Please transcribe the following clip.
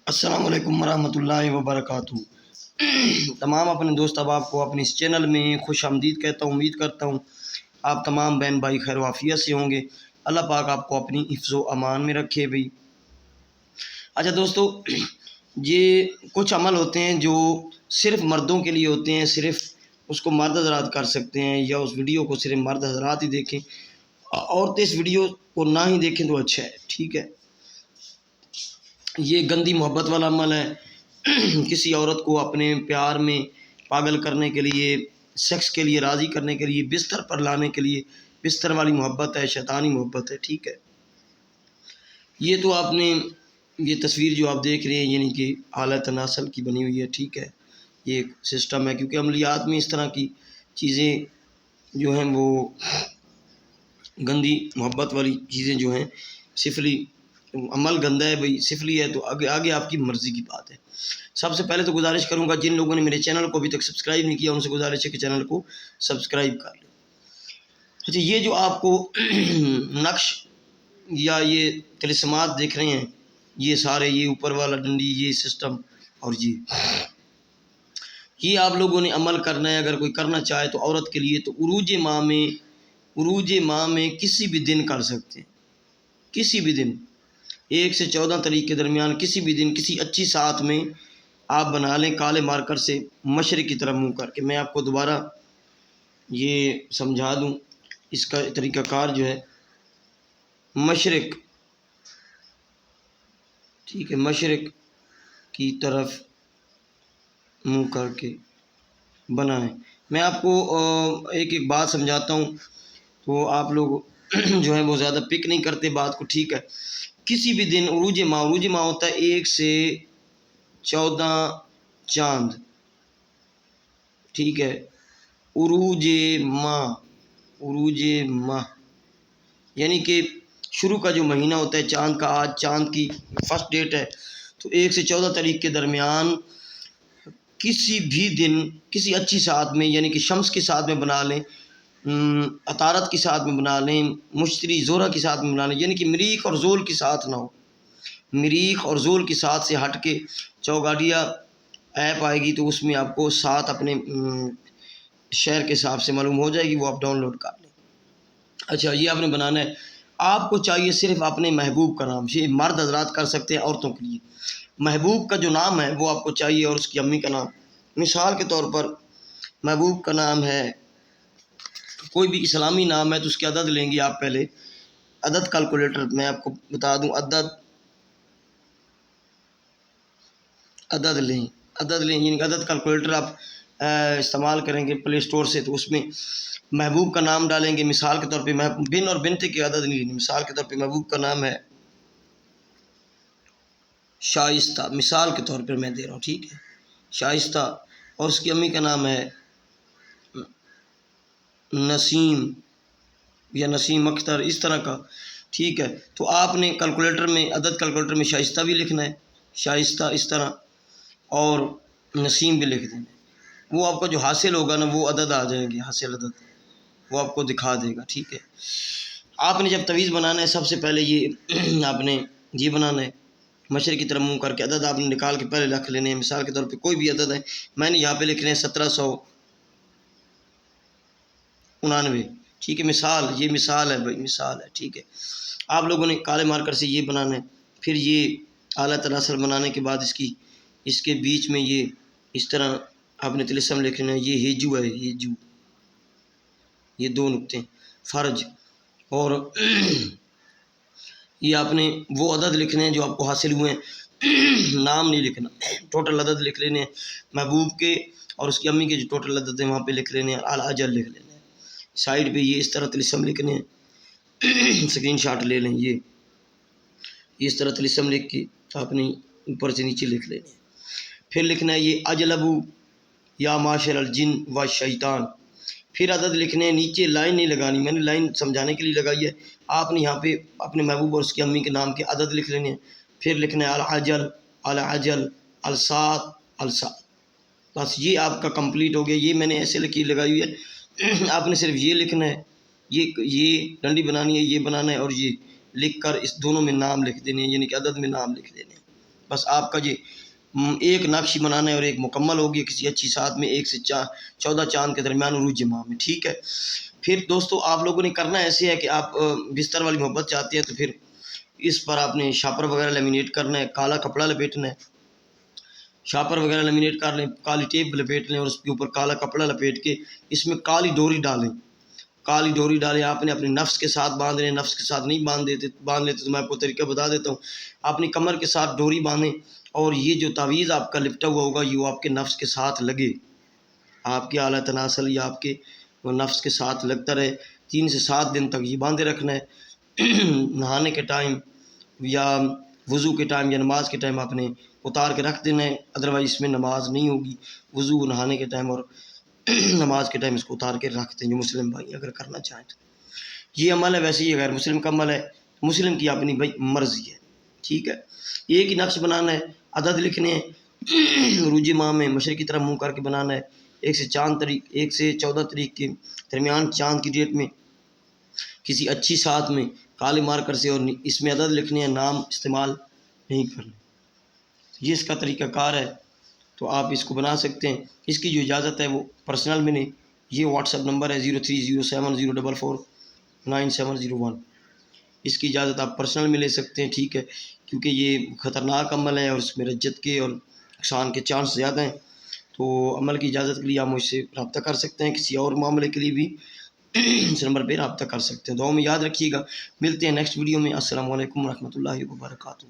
السلام علیکم ورحمۃ اللہ وبرکاتہ۔ تمام اپنے دوست احباب کو اپنے اس چینل میں خوش آمدید کہتا ہوں۔ امید کرتا ہوں آپ تمام بہن بھائی خیر و عافیت سے ہوں گے۔ اللہ پاک آپ کو اپنی حفظ و امان میں رکھے بھائی۔ اچھا دوستو، یہ کچھ عمل ہوتے ہیں جو صرف مردوں کے لیے ہوتے ہیں، صرف اس کو مرد حضرات کر سکتے ہیں، یا اس ویڈیو کو صرف مرد حضرات ہی دیکھیں، عورتیں اس ویڈیو کو نہ ہی دیکھیں تو اچھا ہے، ٹھیک ہے۔ یہ گندی محبت والا عمل ہے۔ کسی عورت کو اپنے پیار میں پاگل کرنے کے لیے، سیکس کے لیے راضی کرنے کے لیے، بستر پر لانے کے لیے، بستر والی محبت ہے، شیطانی محبت ہے، ٹھیک ہے۔ یہ تو آپ نے یہ تصویر جو آپ دیکھ رہے ہیں، یعنی کہ اعلیٰ تناسل کی بنی ہوئی ہے، ٹھیک ہے۔ یہ ایک سسٹم ہے، کیونکہ عملیات میں اس طرح کی چیزیں جو ہیں وہ گندی محبت والی چیزیں جو ہیں، سفلی عمل گندا ہے بھائی، سفلی ہے، تو آگے آپ کی مرضی کی بات ہے۔ سب سے پہلے تو گزارش کروں گا، جن لوگوں نے میرے چینل کو ابھی تک سبسکرائب نہیں کیا، ان سے گزارش ہے کہ چینل کو سبسکرائب کر لیں۔ اچھا، یہ جو آپ کو نقش یا یہ طلسمات دیکھ رہے ہیں، یہ سارے، یہ اوپر والا ڈنڈی، یہ سسٹم، اور یہ آپ لوگوں نے عمل کرنا ہے۔ اگر کوئی کرنا چاہے تو عورت کے لیے تو عروج ماہ میں کسی بھی دن کر سکتے ہیں، کسی بھی دن 1 سے 14 تاریخ کے درمیان کسی بھی دن کسی اچھی ساتھ میں آپ بنا لیں، کالے مارکر سے مشرق کی طرف منہ کر کے۔ میں آپ کو دوبارہ یہ سمجھا دوں، اس کا طریقہ کار جو ہے، مشرق، ٹھیک ہے، مشرق کی طرف منہ کر کے بنائیں۔ میں آپ کو ایک بات سمجھاتا ہوں، تو آپ لوگ جو ہے وہ زیادہ پک نہیں کرتے بات کو، ٹھیک ہے۔ کسی بھی دن عروج ماہ ہوتا ہے 1 سے 14 چاند، ٹھیک ہے۔ عروج ماہ یعنی کہ شروع کا جو مہینہ ہوتا ہے چاند کا، آج چاند کی فرسٹ ڈیٹ ہے، تو 1 سے 14 تاریخ کے درمیان کسی بھی دن کسی اچھی ساتھ میں، یعنی کہ شمس کے ساتھ میں بنا لیں، عطارد کی ساتھ میں بنا لیں، مشتری زہرہ کی ساتھ میں بنا لیں، یعنی کہ مریخ اور زول کی ساتھ نہ ہو۔ مریخ اور زول کی ساتھ سے ہٹ کے چوگاڈیا ایپ آئے گی، تو اس میں آپ کو ساتھ اپنے شہر کے حساب سے معلوم ہو جائے گی، وہ آپ ڈاؤن لوڈ کر لیں۔ اچھا، یہ آپ نے بنانا ہے۔ آپ کو چاہیے صرف اپنے محبوب کا نام، یہ مرد حضرات کر سکتے ہیں عورتوں کے لیے۔ محبوب کا جو نام ہے وہ آپ کو چاہیے، اور اس کی امی کا نام۔ مثال کے طور پر محبوب کا نام ہے، کوئی بھی اسلامی نام ہے، تو اس کے عدد لیں گے آپ پہلے۔ عدد کیلکولیٹر میں آپ کو بتا دوں، عدد لیں، یعنی عدد کیلکولیٹر آپ استعمال کریں گے پلے اسٹور سے، تو اس میں محبوب کا نام ڈالیں گے۔ مثال کے طور پہ بن اور بنت کے عدد نہیں لیں، مثال کے طور پہ محبوب کا نام ہے شائستہ، مثال کے طور پر میں دے رہا ہوں، ٹھیک ہے، شائستہ، اور اس کی امی کا نام ہے نسیم یا نسیم اختر، اس طرح کا، ٹھیک ہے۔ تو آپ نے کیلکولیٹر میں، عدد کیلکولیٹر میں شائستہ بھی لکھنا ہے، شائستہ اس طرح، اور نسیم بھی لکھ دینا ہے۔ وہ آپ کا جو حاصل ہوگا نا، وہ عدد آ جائیں گے، حاصل عدد وہ آپ کو دکھا دے گا، ٹھیک ہے۔ آپ نے جب تویز بنانا ہے، سب سے پہلے یہ آپ نے یہ بنانا ہے، مشرق کی طرف منہ کر کے عدد آپ نے نکال کے پہلے رکھ لینے ہیں۔ مثال کے طور پہ کوئی بھی عدد ہے، میں نے یہاں پہ لکھ رہے ہیں 1799، ٹھیک ہے۔ مثال، یہ مثال ہے بھائی، مثال ہے، ٹھیک ہے۔ آپ لوگوں نے کالے مارکر سے یہ بنانا ہے۔ پھر یہ اعلیٰ تناسل بنانے کے بعد اس کے بیچ میں یہ اس طرح آپ نے طلسم لکھ لینا ہے، یہ ہیجو ہے، ہیجو، یہ 2 نقطے فرج، اور یہ آپ نے وہ عدد لکھنے ہیں جو آپ کو حاصل ہوئے ہیں، نام نہیں لکھنا، ٹوٹل عدد لکھ لینے ہیں محبوب کے، اور اس کی امی کے جو ٹوٹل عدد ہیں وہاں پہ لکھ لینے ہیں، الاجل لکھ لینے ہیں۔ سائڈ پہ یہ اس طرح طلسم لکھنے ہیں، اسکرین شاٹ لے لیں، یہ اس طرح طلسم لکھ کے آپ نے اوپر سے نیچے لکھ لینے ہیں۔ پھر لکھنا ہے یہ اجلبو یا معاشر الجن و شیطان، پھر عدد لکھنے ہیں، نیچے لائن نہیں لگانی، میں نے لائن سمجھانے کے لیے لگائی ہے۔ آپ نے یہاں پہ اپنے محبوب اور اس کی امی کے نام کے عدد لکھ لینے ہیں۔ پھر لکھنا ہے العجل، السات، بس یہ آپ کا کمپلیٹ ہو گیا۔ یہ میں نے ایسے لکیر لگائی ہوئی ہے، آپ نے صرف یہ لکھنا ہے، یہ ڈنڈی بنانی ہے، یہ بنانا ہے، اور یہ لکھ کر اس دونوں میں نام لکھ دینے ہیں، یعنی کہ عدد میں نام لکھ دینے ہیں، بس آپ کا ایک نقش بنانا ہے اور ایک مکمل ہوگی کسی اچھی ساتھ میں 1 سے 14 چاند کے درمیان عروج ماہ میں، ٹھیک ہے۔ پھر دوستو آپ لوگوں نے کرنا ایسے ہے کہ آپ بستر والی محبت چاہتے ہیں تو پھر اس پر آپ نے شاپر وغیرہ لیمینیٹ کرنا ہے، کالا کپڑا لپیٹنا ہے، شاپر وغیرہ لیمینیٹ کر لیں، کالی ٹیپ لپیٹ لیں اور اس کے اوپر کالا کپڑا لپیٹ کے اس میں کالی ڈوری ڈالیں، کالی ڈوری ڈالیں۔ آپ نے اپنے نفس کے ساتھ باندھ لیں، نفس کے ساتھ نہیں باندھ لیتے تو میں آپ کو طریقہ بتا دیتا ہوں۔ اپنی کمر کے ساتھ ڈوری باندھیں اور یہ جو تعویذ آپ کا لپٹا ہوا ہوگا یہ آپ کے نفس کے ساتھ لگے، آپ کے اعلیٰ تناسل یا آپ کے نفس کے ساتھ لگتا رہے۔ 3 سے 7 دن تک یہ باندھے رکھنا ہے۔ نہانے کے ٹائم یا وضو کے ٹائم یا نماز کے ٹائم آپ نے اتار کے رکھ دینا ہے، ادروائز اس میں نماز نہیں ہوگی۔ وضو نہانے کے ٹائم اور نماز کے ٹائم اس کو اتار کے رکھ دیں، جو مسلم بھائی اگر کرنا چاہیں تو یہ عمل ہے۔ ویسے یہ غیر مسلم کا عمل ہے، مسلم کی اپنی بھائی مرضی ہے، ٹھیک ہے۔ ایک ہی نقش بنانا ہے، عدد لکھنے ہیں، عروج ماہ میں مشرق کی طرف منہ کر کے بنانا ہے، 1 سے 14 تاریخ کے درمیان چاند کی ڈیٹ میں کسی اچھی ساتھ میں کالے مارکر سے، اور اس میں عدد لکھنے ہیں، نام استعمال نہیں کرنا۔ یہ اس کا طریقہ کار ہے، تو آپ اس کو بنا سکتے ہیں۔ اس کی جو اجازت ہے وہ پرسنل میں نہیں، یہ واٹس ایپ نمبر ہے 0307049701، اس کی اجازت آپ پرسنل میں لے سکتے ہیں، ٹھیک ہے، کیونکہ یہ خطرناک عمل ہے اور اس میں رجت کے اور نقصان کے چانس زیادہ ہیں۔ تو عمل کی اجازت کے لیے آپ مجھ سے رابطہ کر سکتے ہیں، کسی اور معاملے کے لیے بھی اس نمبر پہ رابطہ کر سکتے ہیں۔ دعاؤں میں یاد رکھیے گا، ملتے ہیں نیکسٹ ویڈیو میں۔ السلام علیکم ورحمۃ اللہ وبرکاتہ۔